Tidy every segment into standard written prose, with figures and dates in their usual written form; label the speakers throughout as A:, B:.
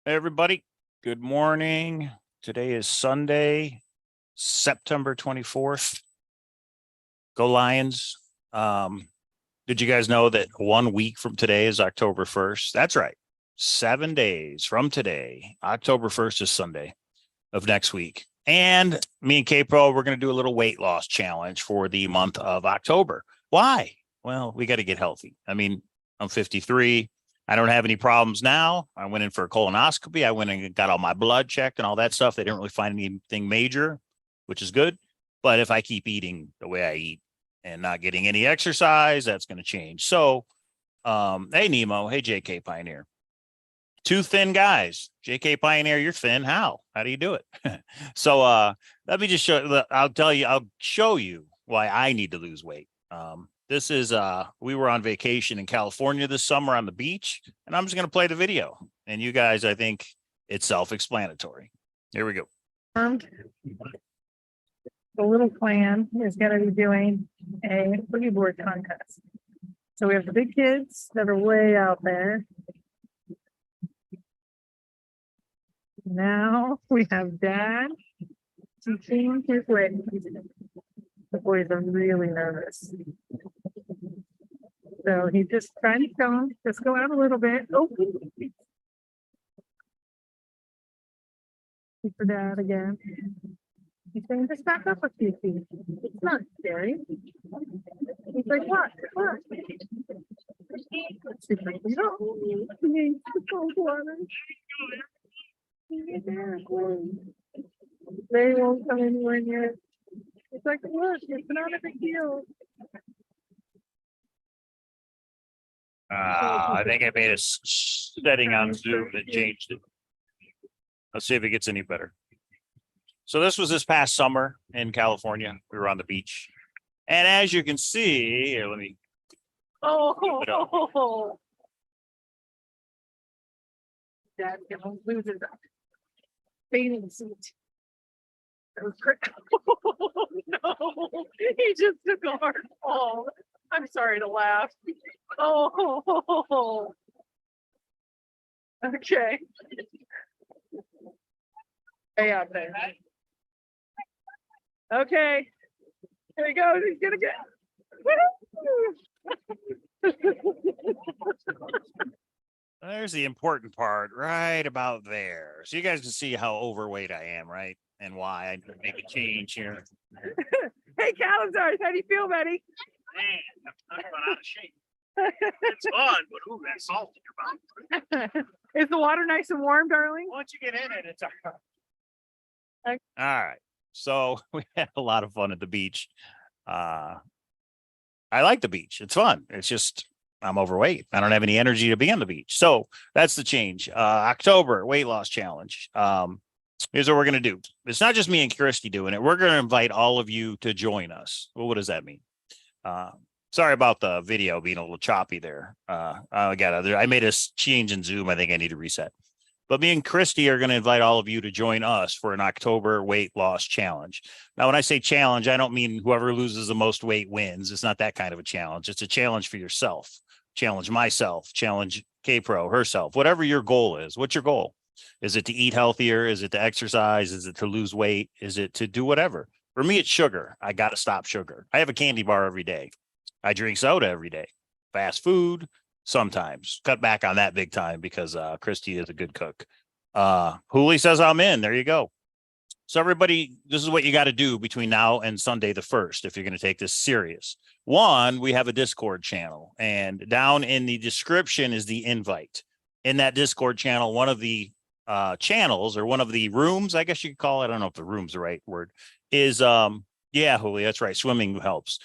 A: Hey, everybody. Good morning. Today is Sunday, September 24th. Go Lions. Did you guys know that 1 week from today is October 1st? That's right. 7 days from today, October 1st is Sunday of next week. And me and K-Pro, we're going to do a little weight loss challenge for the month of October. Why? Well, we got to get healthy. I mean, I'm 53. I don't have any problems now. I went in for a colonoscopy. I went and got all my blood checked and all that stuff. They didn't really find anything major, which is good. But if I keep eating the way I eat and not getting any exercise, that's going to change. So, hey, Nemo. Hey, JK Pioneer. Two thin guys. JK Pioneer, you're thin. How do you do it? So let me just show. I'll show you why I need to lose weight. This is we were on vacation in California this summer on the beach, and I'm just going to play the video. And you guys, I think it's self-explanatory. Here we go.
B: The little clan is going to be doing a boogie board contest. So we have the big kids that are way out there. Now we have Dad teaching his way. The boys are really nervous. So he's just trying to show them, just go out a little bit. Oh, for Dad again. He's saying, just back up a few feet. It's not scary. He's like, what? What? She's like, no, it's cold water. They won't come anywhere near. It's like, look, it's not a big deal.
A: I think I made a setting on Zoom that changed it. Let's see if it gets any better. So this was this past summer in California. We were on the beach. And as you can see, here, let me.
B: Oh, Dad's gonna lose his bathing suit. Oh, no, he just took a hard fall. I'm sorry to laugh. Oh, okay. Hey, out there. Okay, here he goes. He's gonna get.
A: There's the important part right about there. So you guys can see how overweight I am, right? And why I need to make a change here.
B: Hey, Cowlazars, how do you feel, buddy?
A: Man, I'm out of shape. It's fun, but ooh, that salt in your mouth.
B: Is the water nice and warm, darling?
A: Once you get in it, it's all right. All right. So we had a lot of fun at the beach. I like the beach. It's fun. It's just I'm overweight. I don't have any energy to be on the beach. So that's the change. October weight loss challenge. Here's what we're going to do. It's not just me and Christy doing it. We're going to invite all of you to join us. Well, what does that mean? Sorry about the video being a little choppy there. I made a change in Zoom. I think I need to reset. But me and Christy are going to invite all of you to join us for an October weight loss challenge. Now, when I say challenge, I don't mean whoever loses the most weight wins. It's not that kind of a challenge. It's a challenge for yourself. Challenge myself. Challenge K-Pro, herself. Whatever your goal is. What's your goal? Is it to eat healthier? Is it to exercise? Is it to lose weight? Is it to do whatever? For me, it's sugar. I got to stop sugar. I have a candy bar every day. I drink soda every day. Fast food. Sometimes cut back on that big time because Christy is a good cook. Hooli says I'm in. There you go. So everybody, this is what you got to do between now and Sunday the 1st if you're going to take this serious. One, we have a Discord channel, and down in the description is the invite. In that Discord channel, one of the channels or one of the rooms, I guess you could call it. I don't know if the room's the right word. Is yeah, Hooli, that's right. Swimming helps.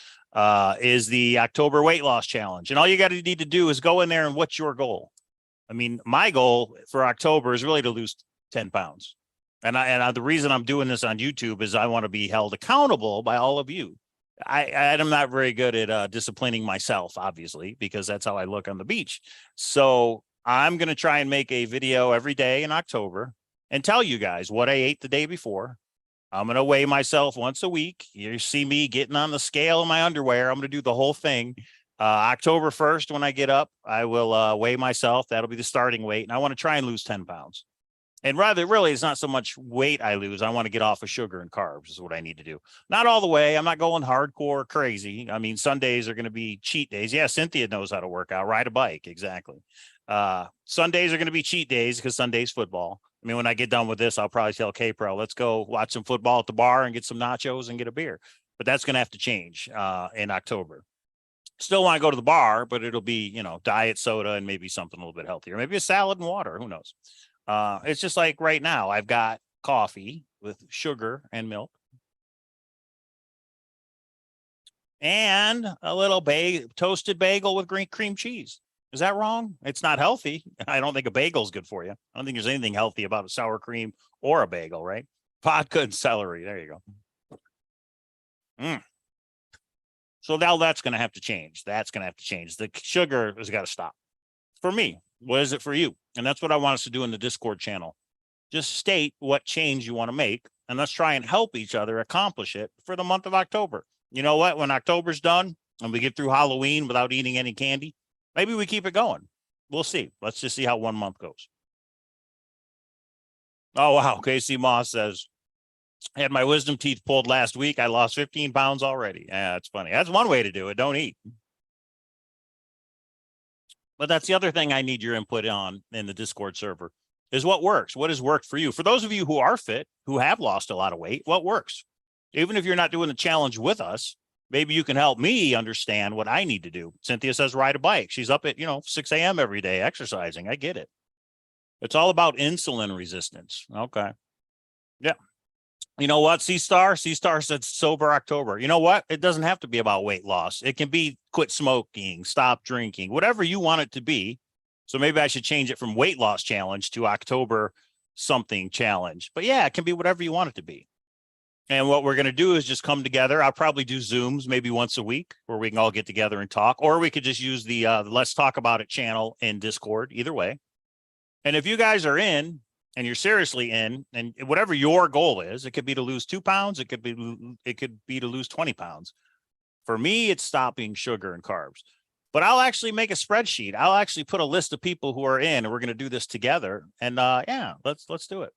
A: Is the October weight loss challenge. And all you got to need to do is go in there and what's your goal? I mean, my goal for October is really to lose 10 pounds. And the reason I'm doing this on YouTube is I want to be held accountable by all of you. I'm not very good at disciplining myself, obviously, because that's how I look on the beach. So I'm going to try and make a video every day in October and tell you guys what I ate the day before. I'm going to weigh myself once a week. You see me getting on the scale in my underwear. I'm going to do the whole thing. October 1st, when I get up, I will weigh myself. That'll be the starting weight. And I want to try and lose 10 pounds. And rather, really, it's not so much weight I lose. I want to get off of sugar and carbs is what I need to do. Not all the way. I'm not going hardcore crazy. I mean, Sundays are going to be cheat days. Yeah, Cynthia knows how to work out, ride a bike. Exactly. Sundays are going to be cheat days because Sunday's football. I mean, when I get done with this, I'll probably tell K-Pro, let's go watch some football at the bar and get some nachos and get a beer. But that's going to have to change in October. Still want to go to the bar, but it'll be, diet soda and maybe something a little bit healthier. Maybe a salad and water. Who knows? It's just like right now, I've got coffee with sugar and milk and a little toasted bagel with green cream cheese. Is that wrong? It's not healthy. I don't think a bagel is good for you. I don't think there's anything healthy about a sour cream or a bagel, right? Vodka and celery. There you go. So now that's going to have to change. That's going to have to change. The sugar has got to stop. For me, what is it for you? And that's what I want us to do in the Discord channel. Just state what change you want to make, and let's try and help each other accomplish it for the month of October. You know what? When October's done and we get through Halloween without eating any candy, maybe we keep it going. We'll see. Let's just see how 1 month goes. Oh, wow. Casey Moss says, I had my wisdom teeth pulled last week. I lost 15 pounds already. Yeah, it's funny. That's one way to do it. Don't eat. But that's the other thing I need your input on in the Discord server is what works. What has worked for you? For those of you who are fit, who have lost a lot of weight, what works? Even if you're not doing the challenge with us, maybe you can help me understand what I need to do. Cynthia says ride a bike. She's up at, 6 a.m. every day exercising. I get it. It's all about insulin resistance. Okay. Yeah. You know what? C-Star said sober October. You know what? It doesn't have to be about weight loss. It can be quit smoking, stop drinking, whatever you want it to be. So maybe I should change it from weight loss challenge to October something challenge. But yeah, it can be whatever you want it to be. And what we're going to do is just come together. I'll probably do Zooms maybe once a week where we can all get together and talk, or we could just use the Let's Talk About It channel in Discord, either way. And if you guys are in and you're seriously in, and whatever your goal is, it could be to lose 2 pounds. It could be to lose 20 pounds. For me, it's stopping sugar and carbs. But I'll actually make a spreadsheet. I'll actually put a list of people who are in, and we're going to do this together. And yeah, let's do it.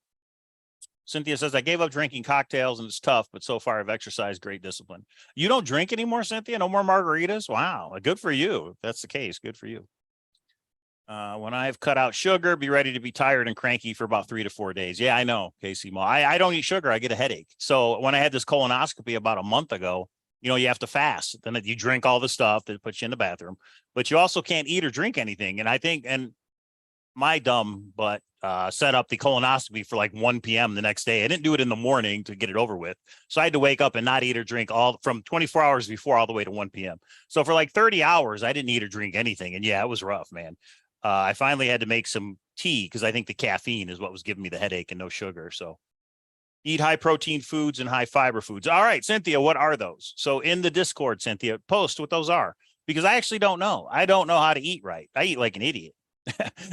A: Cynthia says, I gave up drinking cocktails and it's tough, but so far I've exercised great discipline. You don't drink anymore, Cynthia? No more margaritas? Wow. Good for you. If that's the case, good for you. When I've cut out sugar, be ready to be tired and cranky for about 3 to 4 days. Yeah, I know, Casey Mo. I don't eat sugar. I get a headache. So when I had this colonoscopy about a month ago, you have to fast. Then you drink all the stuff that puts you in the bathroom, but you also can't eat or drink anything. And I think, and my dumb butt set up the colonoscopy for like 1 p.m. the next day. I didn't do it in the morning to get it over with. So I had to wake up and not eat or drink all from 24 hours before all the way to 1 p.m. So for like 30 hours, I didn't eat or drink anything. And yeah, it was rough, man. I finally had to make some tea because I think the caffeine is what was giving me the headache and no sugar. So eat high protein foods and high fiber foods. All right, Cynthia, what are those? So in the Discord, Cynthia, post what those are because I actually don't know. I don't know how to eat right. I eat like an idiot.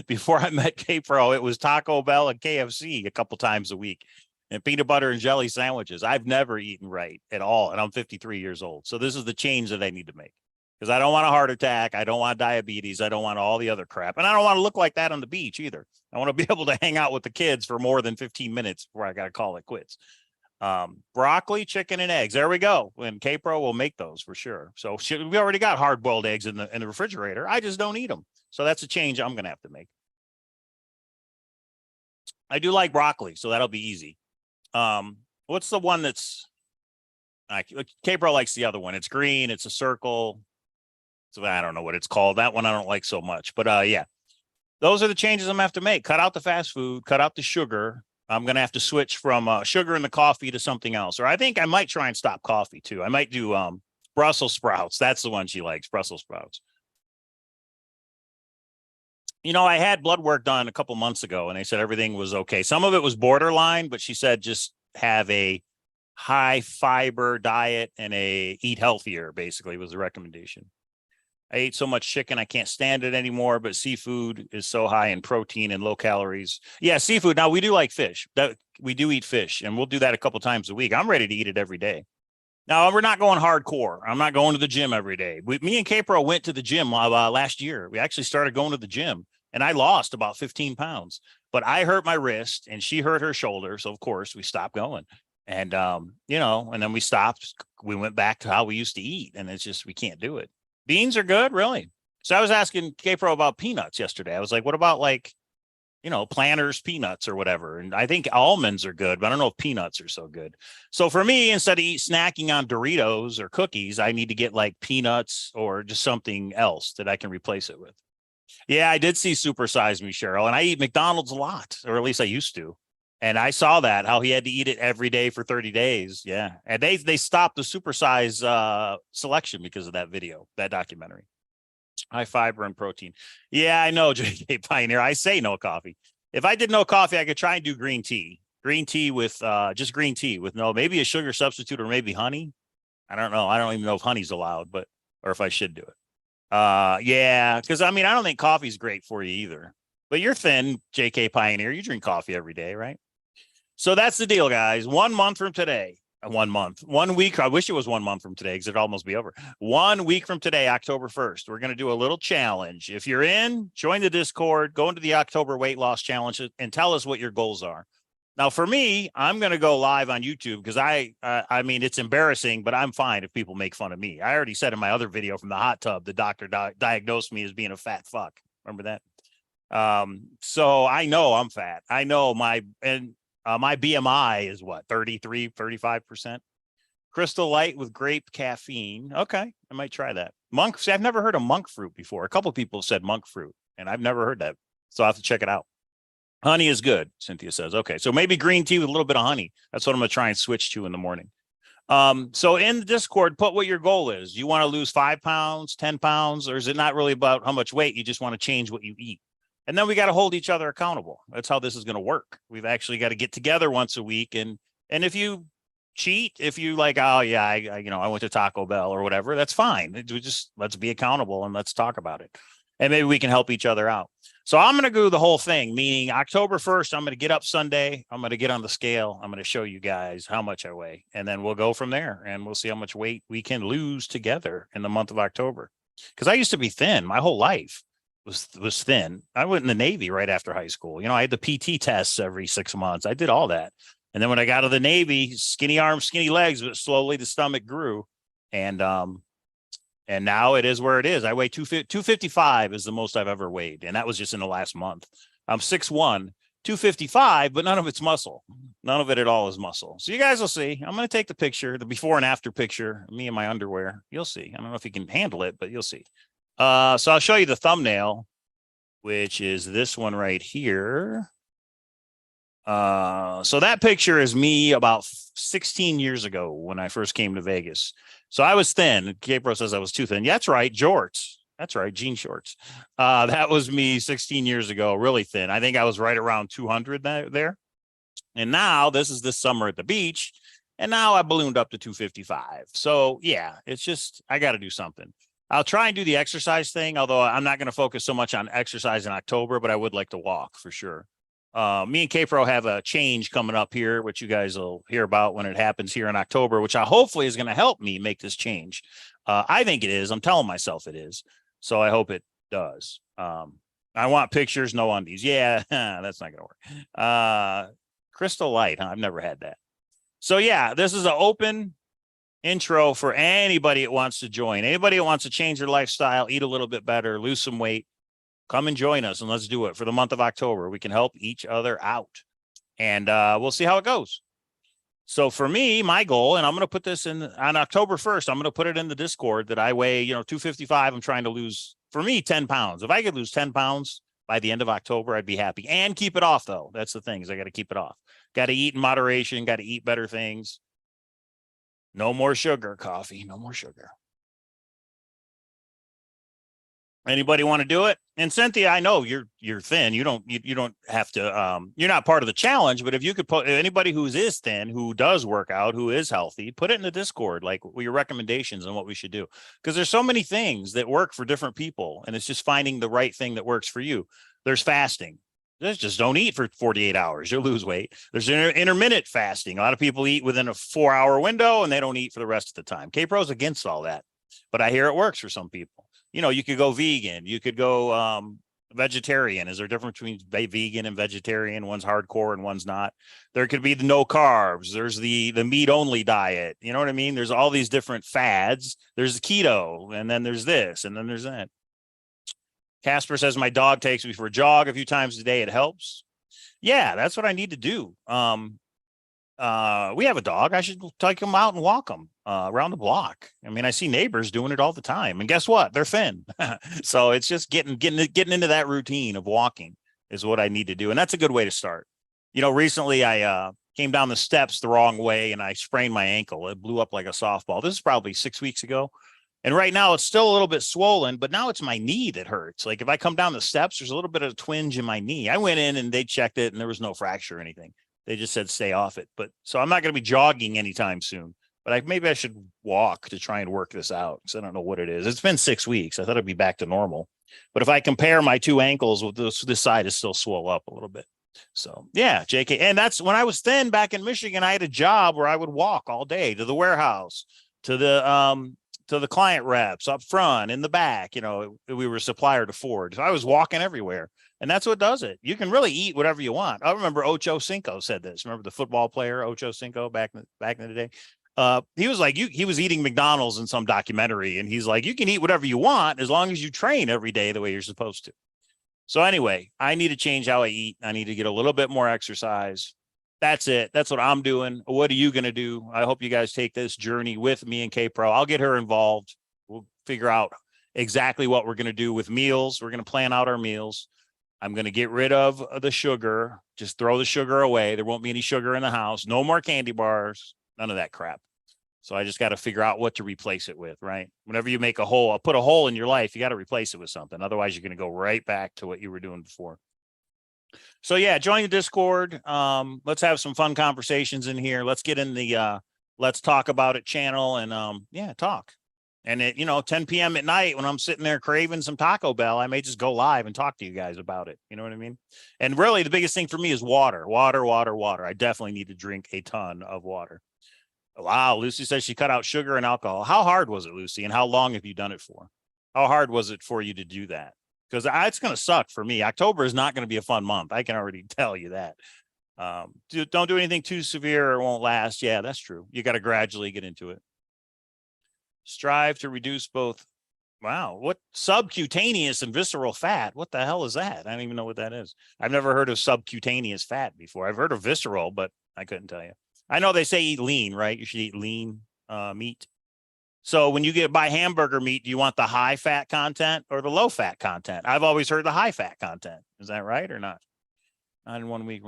A: Before I met K-Pro, it was Taco Bell and KFC a couple times a week and peanut butter and jelly sandwiches. I've never eaten right at all. And I'm 53 years old. So this is the change that I need to make because I don't want a heart attack. I don't want diabetes. I don't want all the other crap. And I don't want to look like that on the beach either. I want to be able to hang out with the kids for more than 15 minutes before I got to call it quits. Broccoli, chicken, and eggs. There we go. And K-Pro will make those for sure. So we already got hard-boiled eggs in the refrigerator. I just don't eat them. So that's a change I'm going to have to make. I do like broccoli, so that'll be easy. What's the one that's K-Pro likes the other one. It's green. It's a circle. So I don't know what it's called. That one I don't like so much. But yeah, those are the changes I'm going to have to make. Cut out the fast food. Cut out the sugar. I'm going to have to switch from sugar in the coffee to something else. Or I think I might try and stop coffee too. I might do Brussels sprouts. That's the one she likes, Brussels sprouts. I had blood work done a couple months ago and they said everything was okay. Some of it was borderline, but she said just have a high fiber diet and eat healthier, basically was the recommendation. I ate so much chicken, I can't stand it anymore, but seafood is so high in protein and low calories. Yeah, seafood. Now we do like fish. We do eat fish and we'll do that a couple times a week. I'm ready to eat it every day. Now, we're not going hardcore. I'm not going to the gym every day. Me and K-Pro went to the gym last year. We actually started going to the gym, and I lost about 15 pounds. but I hurt my wrist and she hurt her shoulder. So of course we stopped going. And, you know, and then we stopped. We went back to how we used to eat, and it's just, we can't do it. Beans are good, really. So I was asking K-Pro about peanuts yesterday. I was like, what about like, you know, Planters peanuts or whatever? And I think almonds are good, but I don't know if peanuts are so good. So for me, instead of snacking on Doritos or cookies, I need to get like peanuts or just something else that I can replace it with. Yeah, I did see Super Size Me, Cheryl, and I eat McDonald's a lot, or at least I used to. And I saw that, how he had to eat it every day for 30 days. Yeah. And they stopped the supersize selection because of that video, that documentary. High fiber and protein. Yeah, I know, JK Pioneer. I say no coffee. If I did no coffee, I could try and do green tea. Green tea with just green tea with maybe a sugar substitute or maybe honey. I don't know. I don't even know if honey's allowed, but or if I should do it. Yeah, because I mean, I don't think coffee's great for you either. But you're thin, JK Pioneer. You drink coffee every day, right? So that's the deal, guys. 1 month from today, 1 month, 1 week. I wish it was 1 month from today because it'd almost be over. 1 week from today, October 1st, we're going to do a little challenge. If you're in, join the Discord, go into the October weight loss challenge and tell us what your goals are. Now, for me, I'm going to go live on YouTube because I mean, it's embarrassing, but I'm fine if people make fun of me. I already said in my other video from the hot tub, the doctor diagnosed me as being a fat fuck. Remember that? So I know I'm fat. I know my BMI is what, 33, 35%. Crystal Light with grape caffeine. Okay, I might try that. Monk, see, I've never heard of monk fruit before. A couple of people said monk fruit, and I've never heard that. So I have to check it out. Honey is good, Cynthia says. Okay, so maybe green tea with a little bit of honey. That's what I'm going to try and switch to in the morning. So in the Discord, put what your goal is. You want to lose 5 pounds, 10 pounds, or is it not really about how much weight? You just want to change what you eat. And then we got to hold each other accountable. That's how this is going to work. We've actually got to get together once a week. And if you cheat, if you like, oh yeah, I went to Taco Bell or whatever, that's fine. Let's be accountable and let's talk about it. And maybe we can help each other out. So I'm going to do the whole thing, meaning October 1st, I'm going to get up Sunday. I'm going to get on the scale. I'm going to show you guys how much I weigh. And then we'll go from there and we'll see how much weight we can lose together in the month of October. Because I used to be thin my whole life. Was thin. I went in the Navy right after high school. You know, I had the PT tests every 6 months. I did all that. And then when I got out of the Navy, skinny arms, skinny legs, but slowly the stomach grew. And now it is where it is. I weigh 255 is the most I've ever weighed. And that was just in the last month. I'm 6'1", 255, but none of it's muscle. None of it at all is muscle. So you guys will see. I'm going to take the picture, the before and after picture, me in my underwear. You'll see. I don't know if you can handle it, but you'll see. So I'll show you the thumbnail, which is this one right here. So that picture is me about 16 years ago when I first came to Vegas. So I was thin. K-Pro says I was too thin. Yeah, that's right. Jorts. That's right. Jean shorts. That was me 16 years ago, really thin. I think I was right around 200 there. And now this is this summer at the beach. And now I ballooned up to 255. So yeah, it's just, I got to do something. I'll try and do the exercise thing, although I'm not going to focus so much on exercise in October, but I would like to walk for sure. Me and K-Pro have a change coming up here, which you guys will hear about when it happens here in October, which I hopefully is going to help me make this change. I think it is. I'm telling myself it is. So I hope it does. I want pictures, no undies. Yeah, that's not going to work. Crystal Light, huh? I've never had that. So yeah, this is an open intro for anybody that wants to join. Anybody that wants to change their lifestyle, eat a little bit better, lose some weight, come and join us and let's do it for the month of October. We can help each other out and we'll see how it goes. So for me, my goal, and I'm going to put this in on October 1st, I'm going to put it in the Discord that I weigh, 255. I'm trying to lose, for me, 10 pounds. If I could lose 10 pounds by the end of October, I'd be happy and keep it off though. That's the thing is I got to keep it off. Got to eat in moderation, got to eat better things. No more sugar, coffee, no more sugar. Anybody want to do it? And Cynthia, I know you're thin. You don't have to, you're not part of the challenge, but if you could put anybody who is thin, who does work out, who is healthy, put it in the Discord, like your recommendations on what we should do. Because there's so many things that work for different people. And it's just finding the right thing that works for you. There's fasting. Just don't eat for 48 hours. You'll lose weight. There's intermittent fasting. A lot of people eat within a 4-hour window and they don't eat for the rest of the time. K-Pro's against all that, but I hear it works for some people. You could go vegan. You could go, Vegetarian. Is there a difference between vegan and vegetarian? One's hardcore and one's not. There could be the no carbs. There's the meat only diet. You know what I mean? There's all these different fads. There's keto, and then there's this, and then there's that. Casper says my dog takes me for a jog a few times a day. It helps. Yeah, that's what I need to do. We have a dog. I should take him out and walk him around the block. I mean, I see neighbors doing it all the time, and guess what? They're thin. So it's just getting into that routine of walking is what I need to do, and that's a good way to start. You know, recently I came down the steps the wrong way and I sprained my ankle. It blew up like a softball. This is probably 6 weeks ago. And right now it's still a little bit swollen, but now it's my knee that hurts. Like if I come down the steps, there's a little bit of a twinge in my knee. I went in and they checked it and there was no fracture or anything. They just said, stay off it. But so I'm not going to be jogging anytime soon, but maybe I should walk to try and work this out. Cause I don't know what it is. It's been 6 weeks. I thought it'd be back to normal, but if I compare my two ankles with this side is still swole up a little bit. So yeah, JK. And that's when I was thin back in Michigan, I had a job where I would walk all day to the warehouse, to the client reps up front, in the back. You know, we were a supplier to Ford. So I was walking everywhere. And that's what does it. You can really eat whatever you want. I remember Ocho Cinco said this. Remember the football player, Ocho Cinco, back in the day? He was like, he was eating McDonald's in some documentary. And he's like, you can eat whatever you want as long as you train every day the way you're supposed to. So anyway, I need to change how I eat. I need to get a little bit more exercise. That's it. That's what I'm doing. What are you going to do? I hope you guys take this journey with me and K-Pro. I'll get her involved. We'll figure out exactly what we're going to do with meals. We're going to plan out our meals. I'm going to get rid of the sugar. Just throw the sugar away. There won't be any sugar in the house. No more candy bars. None of that crap. So I just got to figure out what to replace it with, right? Whenever you make a hole, put a hole in your life, you got to replace it with something. Otherwise, you're going to go right back to what you were doing before. So yeah, join the Discord. Let's have some fun conversations in here. Let's get in the let's talk about it channel and yeah, talk. And at 10 p.m. at night when I'm sitting there craving some Taco Bell, I may just go live and talk to you guys about it. You know what I mean? And really the biggest thing for me is water. I definitely need to drink a ton of water. Wow, Lucy says she cut out sugar and alcohol. How hard was it, Lucy? And how long have you done it for? How hard was it for you to do that? Because it's going to suck for me. October is not going to be a fun month. I can already tell you that. Don't do anything too severe or it won't last. Yeah, that's true. You got to gradually get into it. Strive to reduce both. Wow. What subcutaneous and visceral fat? What the hell is that? I don't even know what that is. I've never heard of subcutaneous fat before. I've heard of visceral, but I couldn't tell you. I know they say eat lean, right? You should eat lean meat. So when you buy hamburger meat, do you want the high fat content or the low fat content? I've always heard the high fat content. Is that right or not? Not in 1 week.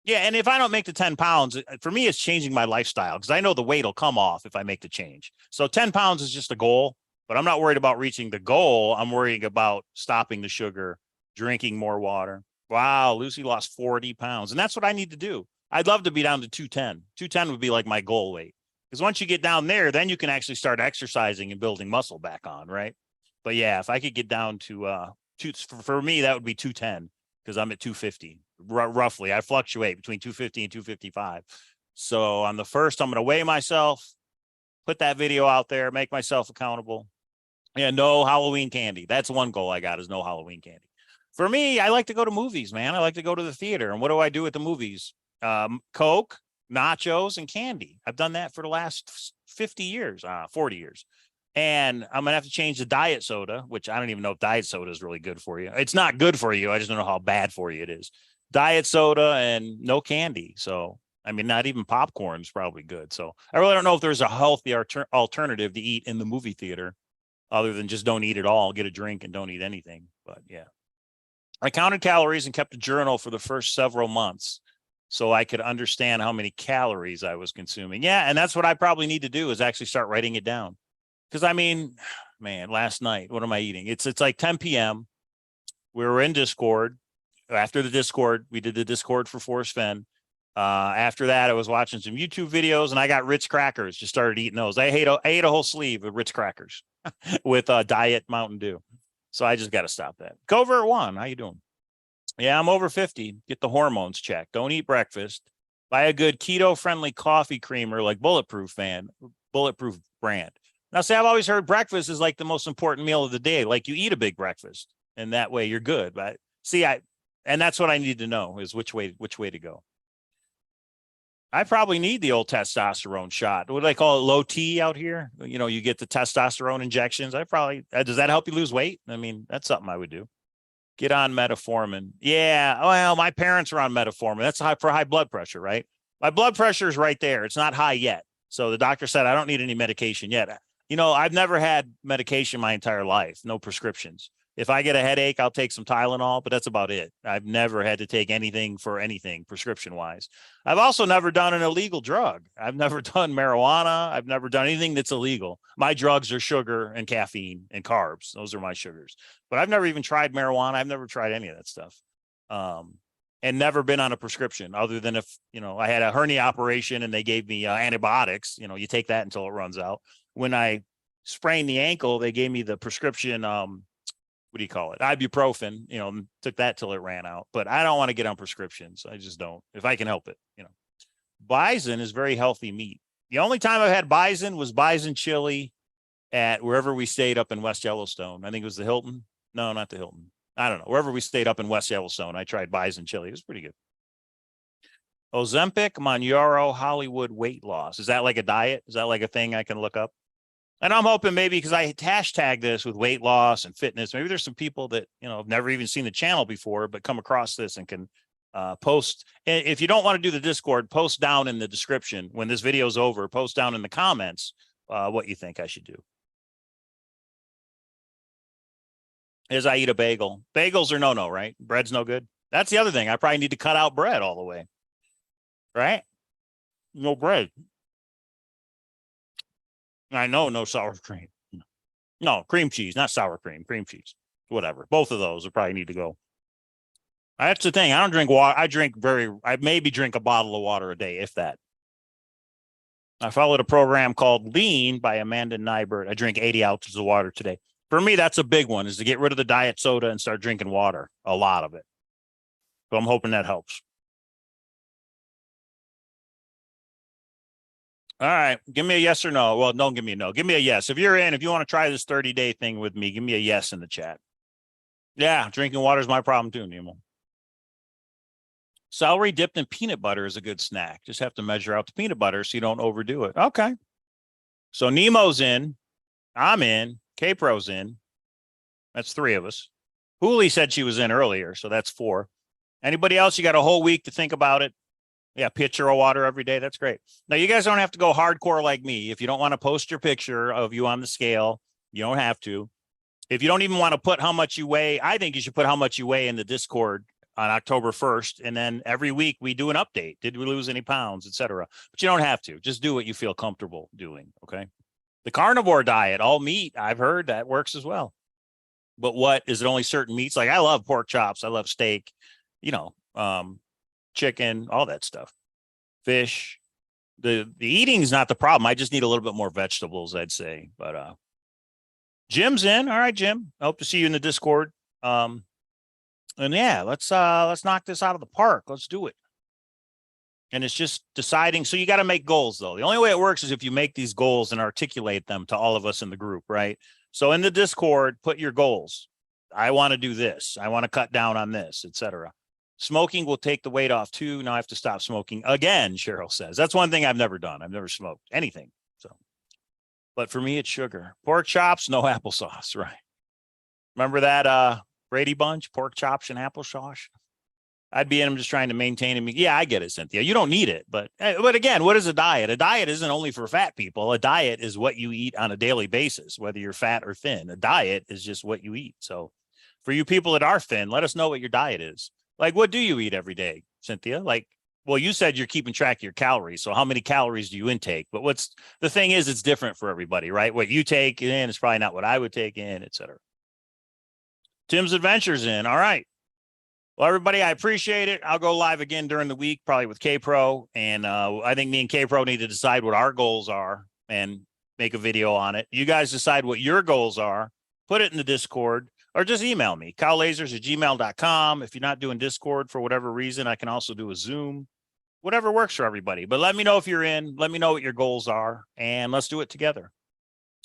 A: Yeah, and if I don't make the 10 pounds, for me, it's changing my lifestyle because I know the weight will come off if I make the change. So 10 pounds is just a goal, but I'm not worried about reaching the goal. I'm worrying about stopping the sugar, drinking more water. Wow, Lucy lost 40 pounds. And that's what I need to do. I'd love to be down to 210. 210 would be like my goal weight. Because once you get down there, then you can actually start exercising and building muscle back on, right? But yeah, if I could get down to for me, that would be 210 because I'm at 250 roughly. I fluctuate between 250 and 255. So on the first, I'm going to weigh myself, put that video out there, make myself accountable. Yeah, no Halloween candy. That's one goal I got is no Halloween candy. For me, I like to go to movies, man. I like to go to the theater. And what do I do at the movies? Coke, nachos, and candy. I've done that for the last 40 years. And I'm going to have to change the diet soda, which I don't even know if diet soda is really good for you. It's not good for you. I just don't know how bad for you it is. Diet soda and no candy. So, I mean, not even popcorn is probably good. So I really don't know if there's a healthy alternative to eat in the movie theater other than just don't eat at all, get a drink and don't eat anything. But yeah, I counted calories and kept a journal for the first several months so I could understand how many calories I was consuming. Yeah. And that's what I probably need to do is actually start writing it down. Because I mean, man, last night, what am I eating? It's like 10 p.m. We were in Discord. After the Discord, we did the Discord for Forrest Fenn. After that, I was watching some YouTube videos and I got Ritz crackers, just started eating those. I ate a whole sleeve of Ritz crackers with Diet Mountain Dew. So I just got to stop that. Covert One, how you doing? Yeah, I'm over 50. Get the hormones checked. Don't eat breakfast. Buy a good keto-friendly coffee creamer like Bulletproof brand. Now, see, I've always heard breakfast is like the most important meal of the day. Like you eat a big breakfast and that way you're good. But see, and that's what I need to know is which way to go. I probably need the old testosterone shot. What do they call it? Low T out here. You know, you get the testosterone injections. Does that help you lose weight? I mean, that's something I would do. Get on metformin. Yeah. Well, my parents are on metformin. That's for high blood pressure, right? My blood pressure is right there. It's not high yet. So the doctor said, I don't need any medication yet. You know, I've never had medication my entire life, no prescriptions. If I get a headache, I'll take some Tylenol, but that's about it. I've never had to take anything for anything prescription wise. I've also never done an illegal drug. I've never done marijuana. I've never done anything that's illegal. My drugs are sugar and caffeine and carbs. Those are my sugars, but I've never even tried marijuana. I've never tried any of that stuff. And never been on a prescription other than if, you know, I had a hernia operation and they gave me antibiotics, you know, you take that until it runs out. When I sprained the ankle, they gave me the prescription, what do you call it? Ibuprofen, you know, took that till it ran out, but I don't want to get on prescriptions. I just don't, if I can help it, you know. Bison is very healthy meat. The only time I've had bison was bison chili at wherever we stayed up in West Yellowstone. I think it was the Hilton. No, not the Hilton. I don't know. Wherever we stayed up in West Yellowstone, I tried bison chili. It was pretty good. Ozempic, Monjaro, Hollywood weight loss. Is that like a diet? Is that like a thing I can look up? And I'm hoping maybe because I hashtag this with weight loss and fitness, maybe there's some people that, you know, have never even seen the channel before, but come across this and can post. If you don't want to do the Discord, post down in the description when this video is over, post down in the comments what you think I should do. As I eat a bagel. Bagels are no, right? Bread's no good. That's the other thing. I probably need to cut out bread all the way. Right? No bread. I know no sour cream. No, cream cheese, not sour cream, cream cheese. Whatever. Both of those will probably need to go. That's the thing. I don't drink water. I maybe drink a bottle of water a day, if that. I followed a program called Lean by Amanda Nybert. I drink 80 ounces of water today. For me, that's a big one, is to get rid of the diet soda and start drinking water, a lot of it. So I'm hoping that helps. All right. Give me a yes or no. Well, don't give me a no. Give me a yes. If you're in, if you want to try this 30-day thing with me, give me a yes in the chat. Yeah, drinking water is my problem too, Nemo. Celery dipped in peanut butter is a good snack. Just have to measure out the peanut butter so you don't overdo it. Okay. So Nemo's in. I'm in. K-Pro's in. That's 3 of us. Hooli said she was in earlier, so that's 4. Anybody else? You got a whole week to think about it. Yeah, pitcher of water every day. That's great. Now, you guys don't have to go hardcore like me. If you don't want to post your picture of you on the scale, you don't have to. If you don't even want to put how much you weigh, I think you should put how much you weigh in the Discord on October 1st. And then every week we do an update. Did we lose any pounds, etc. But you don't have to. Just do what you feel comfortable doing, okay? The carnivore diet, all meat, I've heard that works as well. But what, is it only certain meats? Like I love pork chops. I love steak, you know, chicken, all that stuff. Fish. The eating is not the problem. I just need a little bit more vegetables, I'd say. But Jim's in. All right, Jim. I hope to see you in the Discord. And yeah, let's knock this out of the park. Let's do it. And it's just deciding. So you got to make goals, though. The only way it works is if you make these goals and articulate them to all of us in the group, right? So in the Discord, put your goals. I want to do this. I want to cut down on this, etc. Smoking will take the weight off too. Now I have to stop smoking again, Cheryl says. That's one thing I've never done. I've never smoked anything. So, but for me, it's sugar. Pork chops, no applesauce, right? Remember that Brady Bunch, pork chops and applesauce? I'd be in them just trying to maintain him. Yeah, I get it, Cynthia. You don't need it. But again, what is a diet? A diet isn't only for fat people. A diet is what you eat on a daily basis, whether you're fat or thin. A diet is just what you eat. So for you people that are thin, let us know what your diet is. Like, what do you eat every day, Cynthia? Like, well, you said you're keeping track of your calories. So how many calories do you intake? But what's the thing is, it's different for everybody, right? What you take in is probably not what I would take in, et cetera. Tim's Adventures in. All right. Well, everybody, I appreciate it. I'll go live again during the week, probably with K-Pro. And I think me and K-Pro need to decide what our goals are and make a video on it. You guys decide what your goals are. Put it in the Discord or just email me, cowlazars@gmail.com. If you're not doing Discord for whatever reason, I can also do a Zoom, whatever works for everybody. But let me know if you're in. Let me know what your goals are, and let's do it together.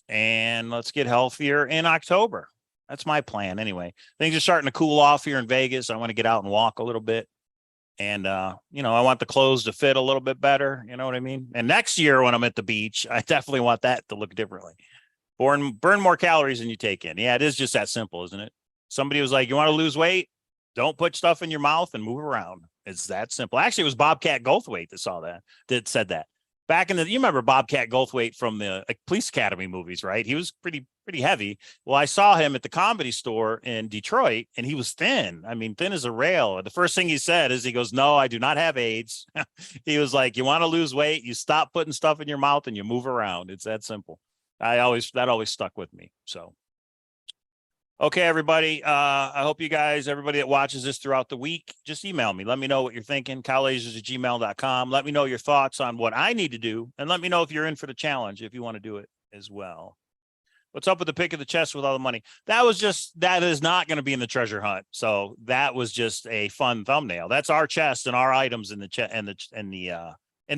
A: And let's get healthier in October. That's my plan anyway. Things are starting to cool off here in Vegas. I want to get out and walk a little bit. And, you know, I want the clothes to fit a little bit better. You know what I mean? And next year when I'm at the beach, I definitely want that to look differently. Burn more calories than you take in. Yeah, it is just that simple, isn't it? Somebody was like, you want to lose weight? Don't put stuff in your mouth and move around. It's that simple. Actually, it was Bobcat Goldthwait that said that. Back in you remember Bobcat Goldthwait from the Police Academy movies, right? He was pretty heavy. Well, I saw him at the Comedy Store in Detroit, and he was thin. I mean, thin as a rail. The first thing he said is, he goes, "No, I do not have AIDS." He was like, "You want to lose weight? You stop putting stuff in your mouth and you move around. It's that simple." That always stuck with me. So. Okay, everybody. I hope you guys, everybody that watches this throughout the week, just email me. Let me know what you're thinking. Cowlazars@gmail.com. Let me know your thoughts on what I need to do. And let me know if you're in for the challenge, if you want to do it as well. What's up with the pick of the chest with all the money? That is not going to be in the treasure hunt. So that was just a fun thumbnail. That's our chest and our items in the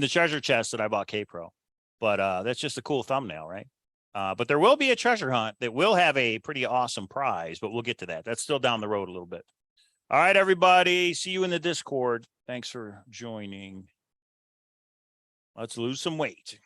A: treasure chest that I bought K-Pro. But that's just a cool thumbnail, right? But there will be a treasure hunt that will have a pretty awesome prize, but we'll get to that. That's still down the road a little bit. All right, everybody. See you in the Discord. Thanks for joining. Let's lose some weight.